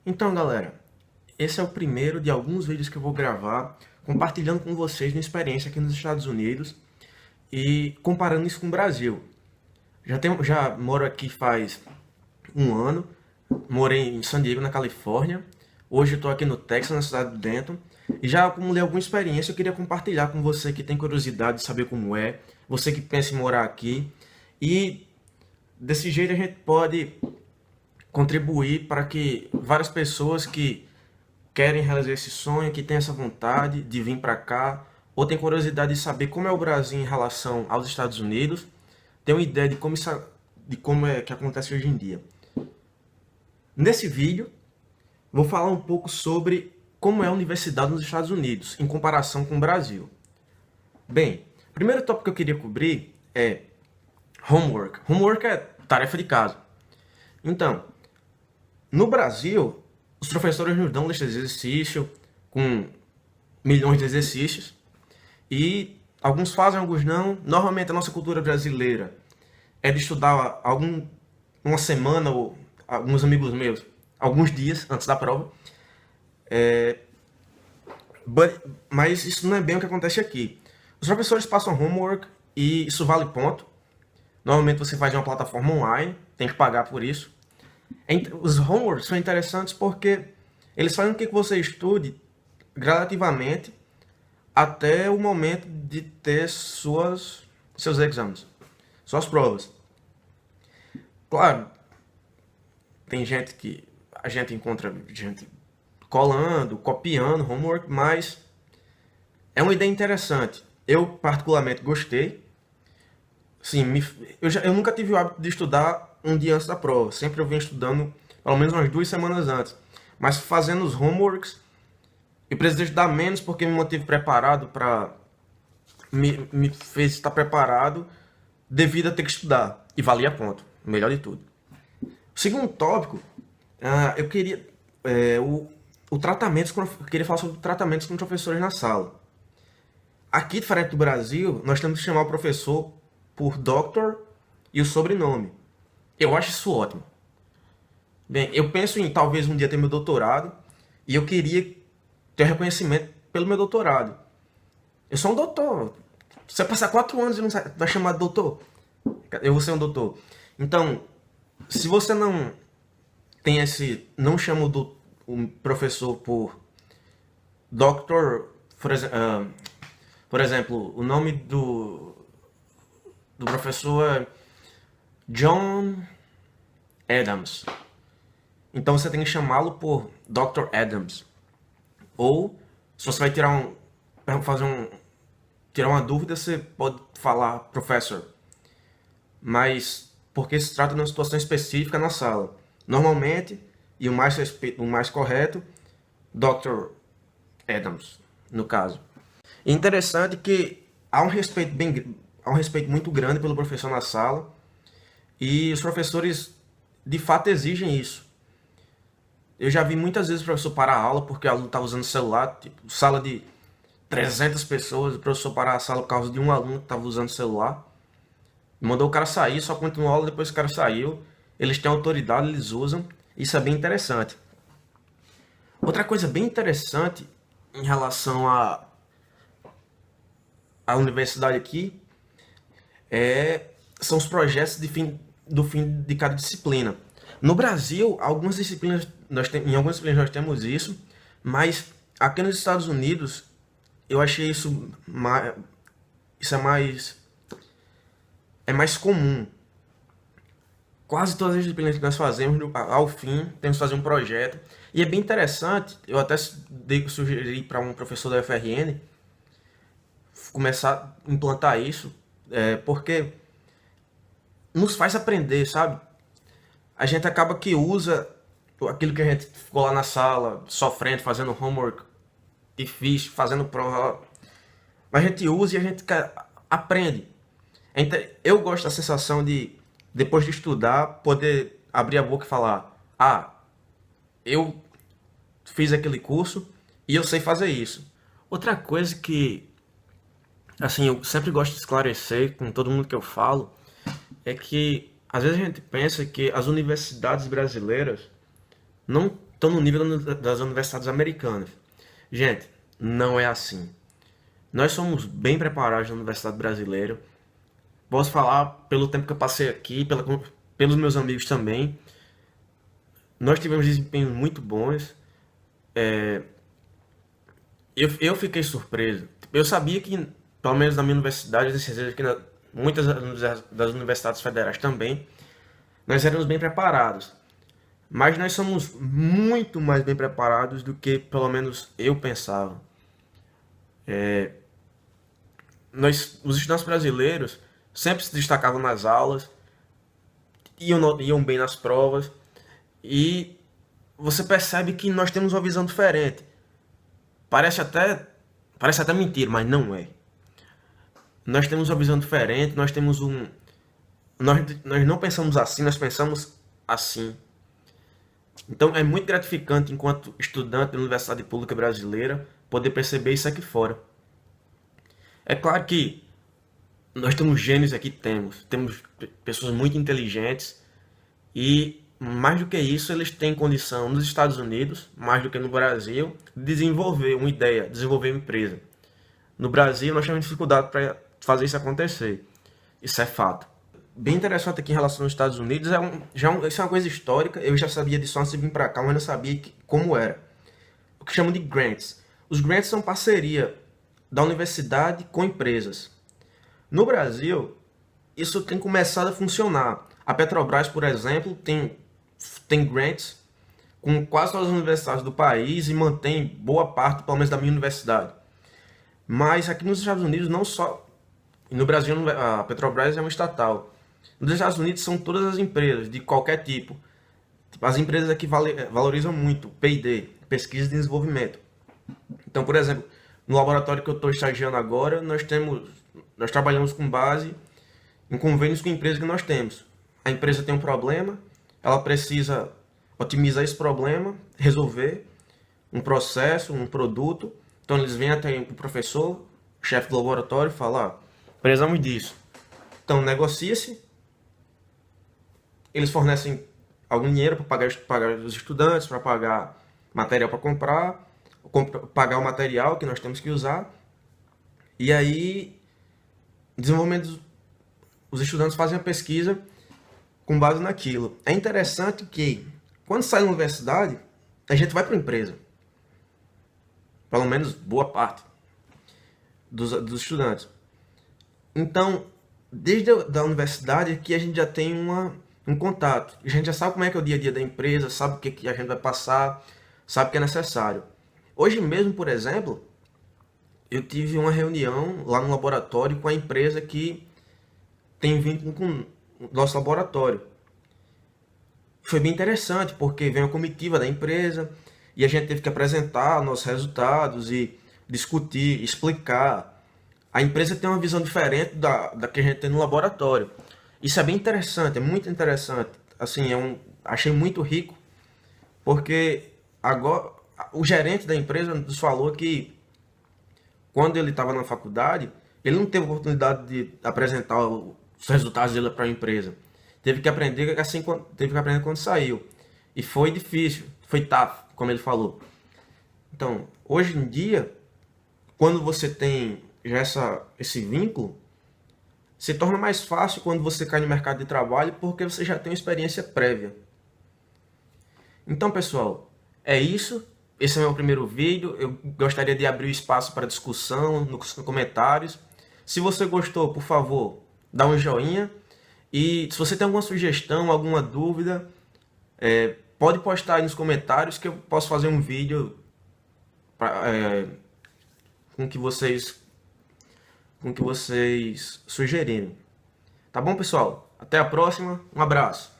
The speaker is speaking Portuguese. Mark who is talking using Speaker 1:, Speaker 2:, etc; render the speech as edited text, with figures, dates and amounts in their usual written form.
Speaker 1: Então, galera, esse é o primeiro de alguns vídeos que eu vou gravar compartilhando com vocês minha experiência aqui nos Estados Unidos e comparando isso com o Brasil. Já moro aqui faz um ano, morei em San Diego, na Califórnia, hoje estou aqui no Texas, na cidade de Denton, e já acumulei alguma experiência. Eu queria compartilhar com você que tem curiosidade de saber como é, você que pensa em morar aqui, e desse jeito a gente pode contribuir para que várias pessoas que querem realizar esse sonho, que têm essa vontade de vir para cá, ou têm curiosidade de saber como é o Brasil em relação aos Estados Unidos, tenham ideia de como é que acontece hoje em dia. Nesse vídeo, vou falar um pouco sobre como é a universidade nos Estados Unidos, em comparação com o Brasil. Bem, o primeiro tópico que eu queria cobrir é homework. Homework é tarefa de casa. Então, no Brasil, os professores nos dão lista de exercício, com milhões de exercícios, e alguns fazem, alguns não. Normalmente a nossa cultura brasileira é de estudar uma semana, ou alguns amigos meus, alguns dias antes da prova. Mas isso não é bem o que acontece aqui. Os professores passam homework e isso vale ponto. Normalmente você faz em uma plataforma online, tem que pagar por isso. Os homeworks são interessantes porque eles fazem com que você estude gradativamente até o momento de ter seus exames, suas provas. Claro, tem gente que a gente encontra gente colando, copiando homework, mas é uma ideia interessante. Eu particularmente gostei. Sim, eu nunca tive o hábito de estudar um dia antes da prova. Sempre eu venho estudando pelo menos umas 2 semanas antes. Mas fazendo os homeworks, eu precisei estudar menos porque me mantive preparado me fez estar preparado devido a ter que estudar. E valia ponto. Melhor de tudo. O segundo tópico, eu queria... eu queria falar sobre tratamentos com professores na sala. Aqui, diferente do Brasil, nós temos que chamar o professor por Doctor e o sobrenome. Eu acho isso ótimo. Bem, eu penso em talvez um dia ter meu doutorado e eu queria ter reconhecimento pelo meu doutorado. Eu sou um doutor. Se eu passar 4 anos e não vai chamar de doutor, eu vou ser um doutor. Então, se você não tem não chama o professor por Doctor, por exemplo, o nome do professor é John Adams. Então você tem que chamá-lo por Dr. Adams. Ou, se você vai tirar uma dúvida, você pode falar Professor. Mas, porque se trata de uma situação específica na sala. Normalmente, e o mais correto, Dr. Adams, no caso. É interessante que há um respeito muito grande pelo professor na sala, e os professores de fato exigem isso. Eu já vi muitas vezes o professor parar a aula porque o aluno estava usando celular, tipo, sala de 300 pessoas, o professor parar a sala por causa de um aluno que estava usando celular. Mandou o cara sair, só continuou a aula depois que o cara saiu. Eles têm autoridade, eles usam. Isso é bem interessante. Outra coisa bem interessante em relação à universidade aqui são os projetos do fim de cada disciplina. No Brasil, em algumas disciplinas nós temos isso, mas aqui nos Estados Unidos eu achei isso é mais comum. Quase todas as disciplinas que nós fazemos, ao fim, temos que fazer um projeto. E é bem interessante, eu até sugeri para um professor da UFRN começar a implantar isso, porque nos faz aprender, sabe? A gente acaba que usa aquilo que a gente ficou lá na sala, sofrendo, fazendo homework, difícil, fazendo prova. Mas a gente usa e a gente aprende. Eu gosto da sensação de, depois de estudar, poder abrir a boca e falar: eu fiz aquele curso e eu sei fazer isso. Outra coisa que, assim, eu sempre gosto de esclarecer com todo mundo que eu falo, é que às vezes a gente pensa que as universidades brasileiras não estão no nível das universidades americanas. Gente, não é assim. Nós somos bem preparados na universidade brasileira. Posso falar pelo tempo que eu passei aqui, pelos meus amigos também. Nós tivemos desempenhos muito bons. Eu fiquei surpreso. Eu sabia que, pelo menos na minha universidade, eu tenho certeza que muitas das universidades federais também, nós éramos bem preparados. Mas nós somos muito mais bem preparados do que, pelo menos, eu pensava. Os estudantes brasileiros sempre se destacavam nas aulas, iam bem nas provas, e você percebe que nós temos uma visão diferente. Parece até, parece até mentira, mas não é. Nós temos uma visão diferente, nós não pensamos assim, nós pensamos assim. Então é muito gratificante, enquanto estudante da Universidade Pública Brasileira, poder perceber isso aqui fora. É claro que nós temos gênios aqui, temos pessoas muito inteligentes, e mais do que isso, eles têm condição nos Estados Unidos, mais do que no Brasil, de desenvolver uma ideia, desenvolver uma empresa. No Brasil, nós temos dificuldade para fazer isso acontecer. Isso é fato. Bem interessante aqui em relação aos Estados Unidos, isso é uma coisa histórica. Eu já sabia disso antes de vir para cá, mas não sabia como era. O que chamam de grants. Os grants são parceria da universidade com empresas. No Brasil, isso tem começado a funcionar. A Petrobras, por exemplo, tem grants com quase todas as universidades do país e mantém boa parte, pelo menos, da minha universidade. Mas aqui nos Estados Unidos, não só. No Brasil, a Petrobras é uma estatal. Nos Estados Unidos são todas as empresas, de qualquer tipo. As empresas aqui valorizam muito P&D, pesquisa e desenvolvimento. Então, por exemplo, no laboratório que eu estou estagiando agora, nós trabalhamos com base em convênios com empresas que nós temos. A empresa tem um problema, ela precisa otimizar esse problema, resolver um processo, um produto. Então eles vêm até o professor, chefe do laboratório, e falam: precisamos disso. Então negocia-se, eles fornecem algum dinheiro para pagar os estudantes, para pagar material para comprar, pagar o material que nós temos que usar. E aí, desenvolvimento, os estudantes fazem a pesquisa com base naquilo. É interessante que, quando sai da universidade, a gente vai para a empresa. Pelo menos boa parte dos estudantes. Então, desde a universidade aqui a gente já tem um contato. A gente já sabe como é que é o dia a dia da empresa, sabe o que a gente vai passar, sabe o que é necessário. Hoje mesmo, por exemplo, eu tive uma reunião lá no laboratório com a empresa que tem vínculo com o nosso laboratório. Foi bem interessante, porque veio a comitiva da empresa e a gente teve que apresentar nossos resultados e discutir, explicar. A empresa tem uma visão diferente da que a gente tem no laboratório. Isso é bem interessante, é muito interessante. Assim, achei muito rico, porque agora o gerente da empresa nos falou que quando ele estava na faculdade, ele não teve a oportunidade de apresentar os resultados dele para a empresa. Teve que aprender quando saiu. E foi difícil, foi tough, como ele falou. Então, hoje em dia, quando você tem já esse vínculo, se torna mais fácil quando você cai no mercado de trabalho, porque você já tem uma experiência prévia. Então, pessoal, é isso. Esse é o meu primeiro vídeo. Eu gostaria de abrir o espaço para discussão nos comentários. Se você gostou, por favor, dá um joinha. E se você tem alguma sugestão, alguma dúvida, pode postar aí nos comentários que eu posso fazer um vídeo com o que vocês sugerirem. Tá bom, pessoal? Até a próxima. Um abraço.